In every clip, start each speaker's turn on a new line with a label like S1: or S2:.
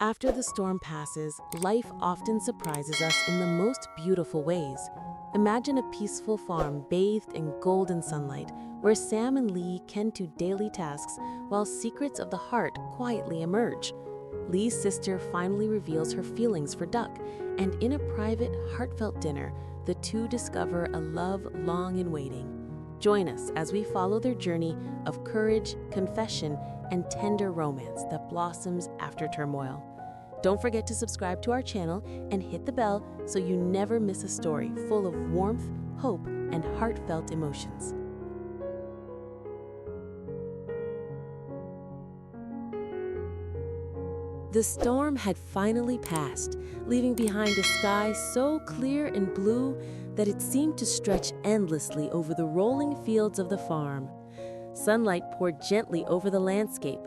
S1: After the storm passes, life often surprises us in the most beautiful ways. Imagine a peaceful farm bathed in golden sunlight, where Sam and Lee tend to daily tasks while secrets of the heart quietly emerge. Lee's sister finally reveals her feelings for Duck, and in a private, heartfelt dinner, the two discover a love long in waiting. Join us as we follow their journey of courage, confession, and tender romance that blossoms after turmoil. Don't forget to subscribe to our channel and hit the bell so you never miss a story full of warmth, hope, and heartfelt emotions. The storm had finally passed, leaving behind a sky so clear and blue that it seemed to stretch endlessly over the rolling fields of the farm. Sunlight poured gently over the landscape,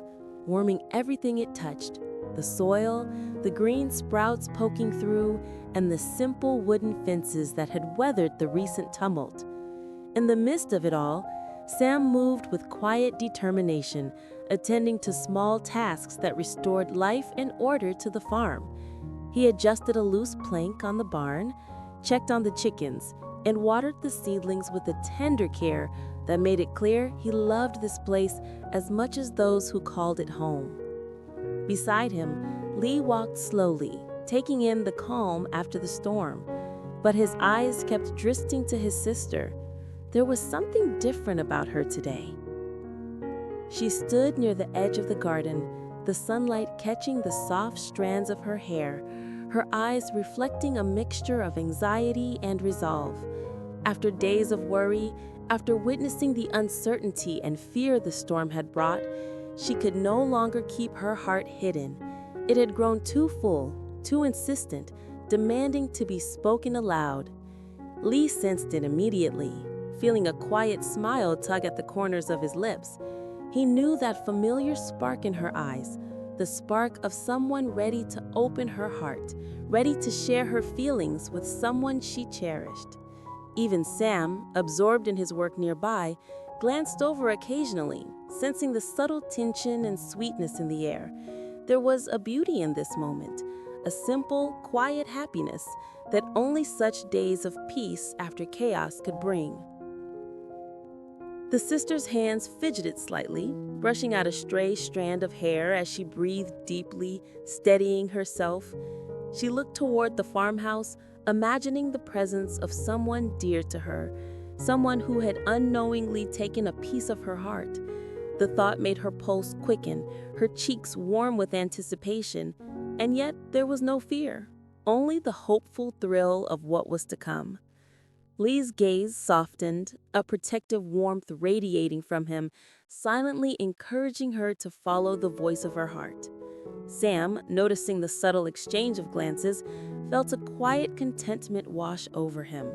S1: warming everything it touched: the soil, the green sprouts poking through, and the simple wooden fences that had weathered the recent tumult. In the midst of it all, Sam moved with quiet determination, attending to small tasks that restored life and order to the farm. He adjusted a loose plank on the barn, checked on the chickens, and watered the seedlings with a tender care that made it clear he loved this place as much as those who called it home. Beside him, Lee walked slowly, taking in the calm after the storm, but his eyes kept drifting to his sister. There was something different about her today. She stood near the edge of the garden, the sunlight catching the soft strands of her hair, her eyes reflecting a mixture of anxiety and resolve. After days of worry, after witnessing the uncertainty and fear the storm had brought, she could no longer keep her heart hidden. It had grown too full, too insistent, demanding to be spoken aloud. Lee sensed it immediately, feeling a quiet smile tug at the corners of his lips. He knew that familiar spark in her eyes, the spark of someone ready to open her heart, ready to share her feelings with someone she cherished. Even Sam, absorbed in his work nearby, glanced over occasionally, sensing the subtle tension and sweetness in the air. There was a beauty in this moment, a simple, quiet happiness that only such days of peace after chaos could bring. The sister's hands fidgeted slightly, brushing out a stray strand of hair as she breathed deeply, steadying herself. She looked toward the farmhouse, imagining the presence of someone dear to her, someone who had unknowingly taken a piece of her heart. The thought made her pulse quicken, her cheeks warm with anticipation, and yet there was no fear, only the hopeful thrill of what was to come. Lee's gaze softened, a protective warmth radiating from him, silently encouraging her to follow the voice of her heart. Sam, noticing the subtle exchange of glances, felt a quiet contentment wash over him.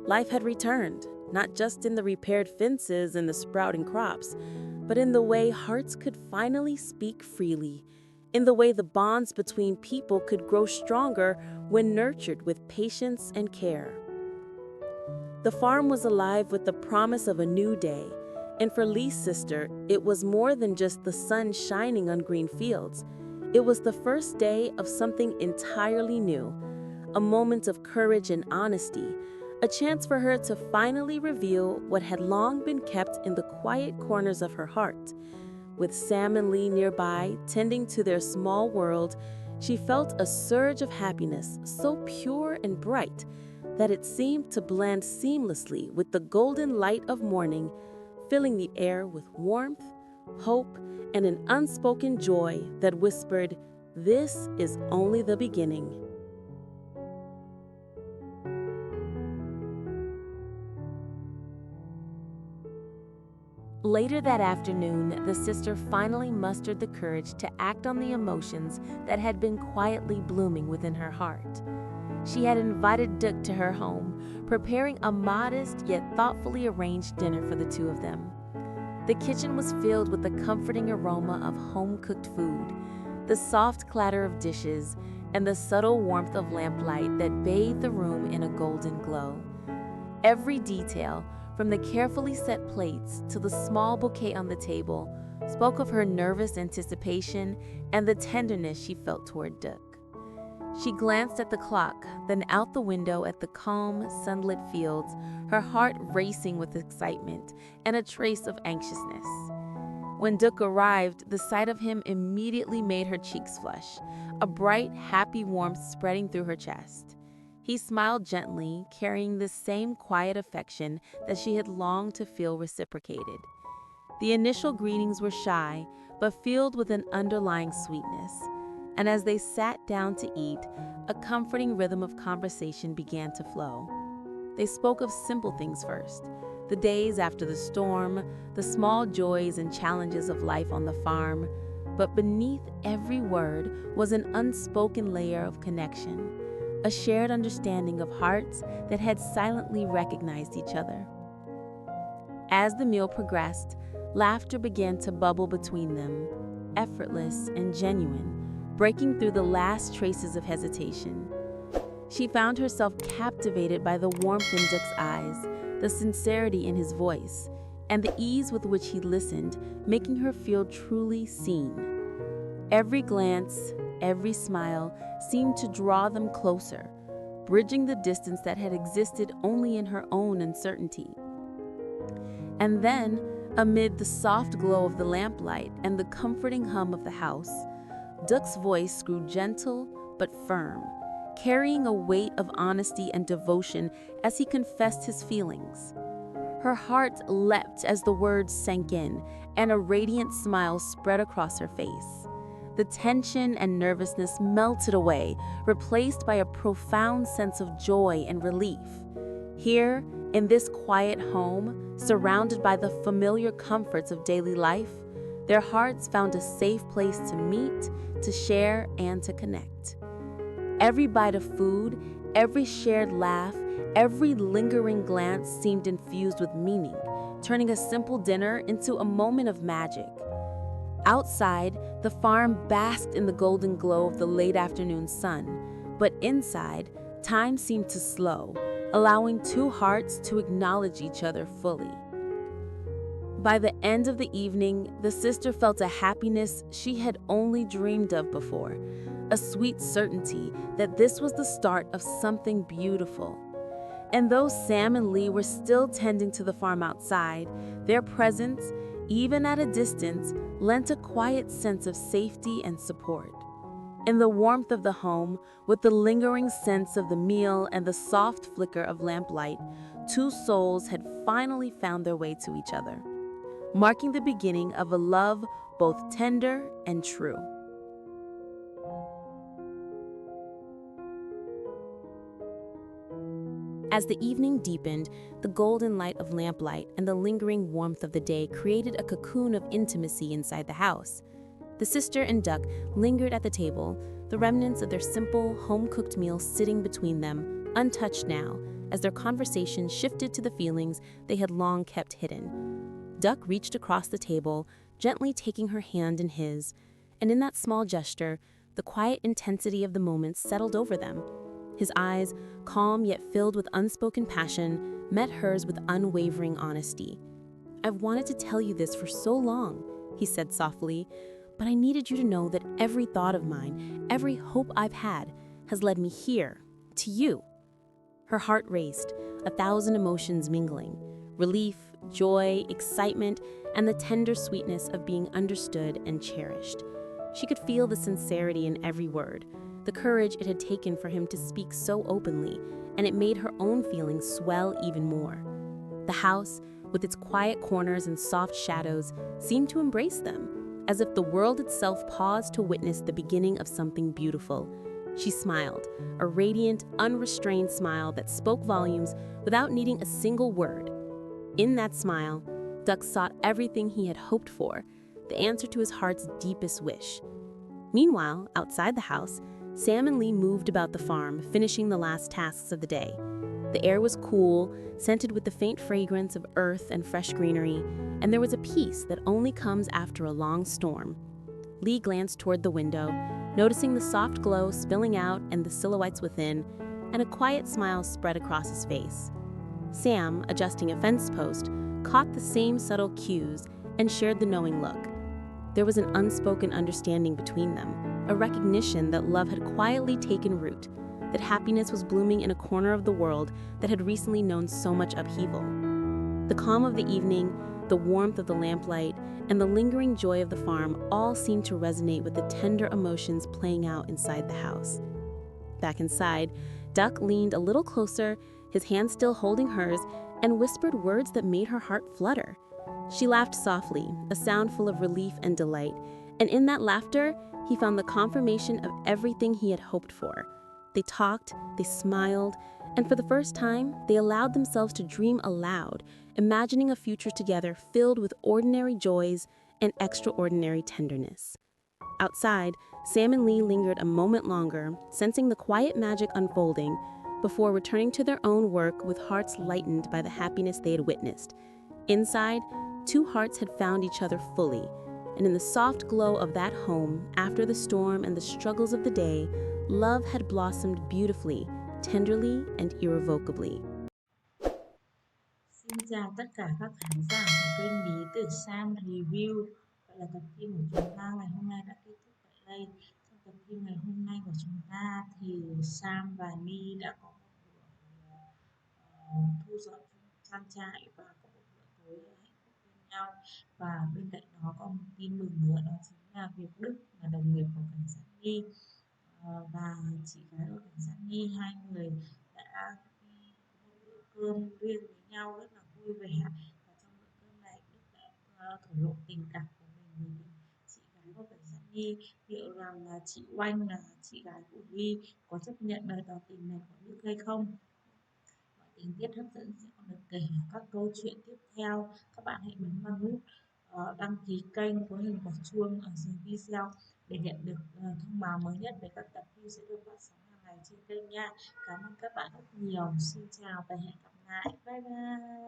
S1: Life had returned, not just in the repaired fences and the sprouting crops, but in the way hearts could finally speak freely, in the way the bonds between people could grow stronger when nurtured with patience and care. The farm was alive with the promise of a new day, and for Lee's sister, it was more than just the sun shining on green fields. It was the first day of something entirely new, a moment of courage and honesty, a chance for her to finally reveal what had long been kept in the quiet corners of her heart. With Sam and Lee nearby, tending to their small world, she felt a surge of happiness so pure and bright that it seemed to blend seamlessly with the golden light of morning, filling the air with warmth, hope, and an unspoken joy that whispered, "This is only the beginning." Later that afternoon, the sister finally mustered the courage to act on the emotions that had been quietly blooming within her heart. She had invited Duck to her home, preparing a modest yet thoughtfully arranged dinner for the two of them. The kitchen was filled with the comforting aroma of home-cooked food, the soft clatter of dishes, and the subtle warmth of lamplight that bathed the room in a golden glow. Every detail, from the carefully set plates to the small bouquet on the table, spoke of her nervous anticipation and the tenderness she felt toward Duck. She glanced at the clock, then out the window at the calm, sunlit fields, her heart racing with excitement and a trace of anxiousness. When Duck arrived, the sight of him immediately made her cheeks flush, a bright, happy warmth spreading through her chest. He smiled gently, carrying the same quiet affection that she had longed to feel reciprocated. The initial greetings were shy, but filled with an underlying sweetness. And as they sat down to eat, a comforting rhythm of conversation began to flow. They spoke of simple things first, the days after the storm, the small joys and challenges of life on the farm, but beneath every word was an unspoken layer of connection, a shared understanding of hearts that had silently recognized each other. As the meal progressed, laughter began to bubble between them, effortless and genuine, breaking through the last traces of hesitation. She found herself captivated by the warmth in Duck's eyes, the sincerity in his voice, and the ease with which he listened, making her feel truly seen. Every glance, every smile seemed to draw them closer, bridging the distance that had existed only in her own uncertainty. And then, amid the soft glow of the lamplight and the comforting hum of the house, Duck's voice grew gentle but firm, carrying a weight of honesty and devotion as he confessed his feelings. Her heart leapt as the words sank in, and a radiant smile spread across her face. The tension and nervousness melted away, replaced by a profound sense of joy and relief. Here, in this quiet home, surrounded by the familiar comforts of daily life, their hearts found a safe place to meet, to share, and to connect. Every bite of food, every shared laugh, every lingering glance seemed infused with meaning, turning a simple dinner into a moment of magic. Outside, the farm basked in the golden glow of the late afternoon sun, but inside, time seemed to slow, allowing two hearts to acknowledge each other fully. By the end of the evening, the sister felt a happiness she had only dreamed of before, a sweet certainty that this was the start of something beautiful. And though Sam and Lee were still tending to the farm outside, their presence, even at a distance, lent a quiet sense of safety and support. In the warmth of the home, with the lingering sense of the meal and the soft flicker of lamplight, two souls had finally found their way to each other, marking the beginning of a love both tender and true. As the evening deepened, the golden light of lamplight and the lingering warmth of the day created a cocoon of intimacy inside the house. The sister and Duck lingered at the table, the remnants of their simple, home-cooked meal sitting between them, untouched now, as their conversation shifted to the feelings they had long kept hidden. Duck reached across the table, gently taking her hand in his, and in that small gesture, the quiet intensity of the moment settled over them. His eyes, calm yet filled with unspoken passion, met hers with unwavering honesty. "I've wanted to tell you this for so long," he said softly, "but I needed you to know that every thought of mine, every hope I've had, has led me here, to you." Her heart raced, 1,000 emotions mingling: relief, joy, excitement, and the tender sweetness of being understood and cherished. She could feel the sincerity in every word, the courage it had taken for him to speak so openly, and it made her own feelings swell even more. The house, with its quiet corners and soft shadows, seemed to embrace them, as if the world itself paused to witness the beginning of something beautiful. She smiled, a radiant, unrestrained smile that spoke volumes without needing a single word. In that smile, Duck sought everything he had hoped for, the answer to his heart's deepest wish. Meanwhile, outside the house, Sam and Lee moved about the farm, finishing the last tasks of the day. The air was cool, scented with the faint fragrance of earth and fresh greenery, and there was a peace that only comes after a long storm. Lee glanced toward the window, noticing the soft glow spilling out and the silhouettes within, and a quiet smile spread across his face. Sam, adjusting a fence post, caught the same subtle cues and shared the knowing look. There was an unspoken understanding between them, a recognition that love had quietly taken root, that happiness was blooming in a corner of the world that had recently known so much upheaval. The calm of the evening, the warmth of the lamplight, and the lingering joy of the farm all seemed to resonate with the tender emotions playing out inside the house. Back inside, Duck leaned a little closer, his hand still holding hers, and whispered words that made her heart flutter. She laughed softly, a sound full of relief and delight, and in that laughter, he found the confirmation of everything he had hoped for. They talked, they smiled, and for the first time, they allowed themselves to dream aloud, imagining a future together filled with ordinary joys and extraordinary tenderness. Outside, Sam and Lee lingered a moment longer, sensing the quiet magic unfolding, before returning to their own work with hearts lightened by the happiness they had witnessed. Inside, two hearts had found each other fully, and in the soft glow of that home, after the storm and the struggles of the day, love had blossomed beautifully, tenderly, and irrevocably.
S2: Xin chào tất cả các khán giả của kênh Bí Tử Sam Review. Vậy là tập phim của chúng ta ngày hôm nay đã kết thúc tại đây. Trong tập phim ngày hôm nay của chúng ta thì Sam và Ni đã có một buổi thu dọn trang trại và có một bữa tối hạnh phúc bên nhau. Và bên cạnh đó có một tin mừng nữa, đó chính là việc Đức là đồng nghiệp của cảnh sát Ni và chị gái của cảnh sát Ni, hai người đã một bữa cơm riêng với nhau rất là vui vẻ. Và trong bữa cơm này Đức đã thổ lộ tình cảm của mình với chị gái của cảnh sát Nhi. Liệu rằng là chị Oanh là chị gái của Ly có chấp nhận lời tỏ tình này của Đức hay không? Mọi tình tiết hấp dẫn sẽ còn được kể ở các câu chuyện tiếp theo. Các bạn hãy bấm vào nút đăng ký kênh, có hình quả chuông ở dưới video để nhận được thông báo mới nhất về các tập phim sẽ được phát sóng hàng ngày trên kênh nha. Cảm ơn các bạn rất nhiều. Xin chào và hẹn gặp lại. Bye bye.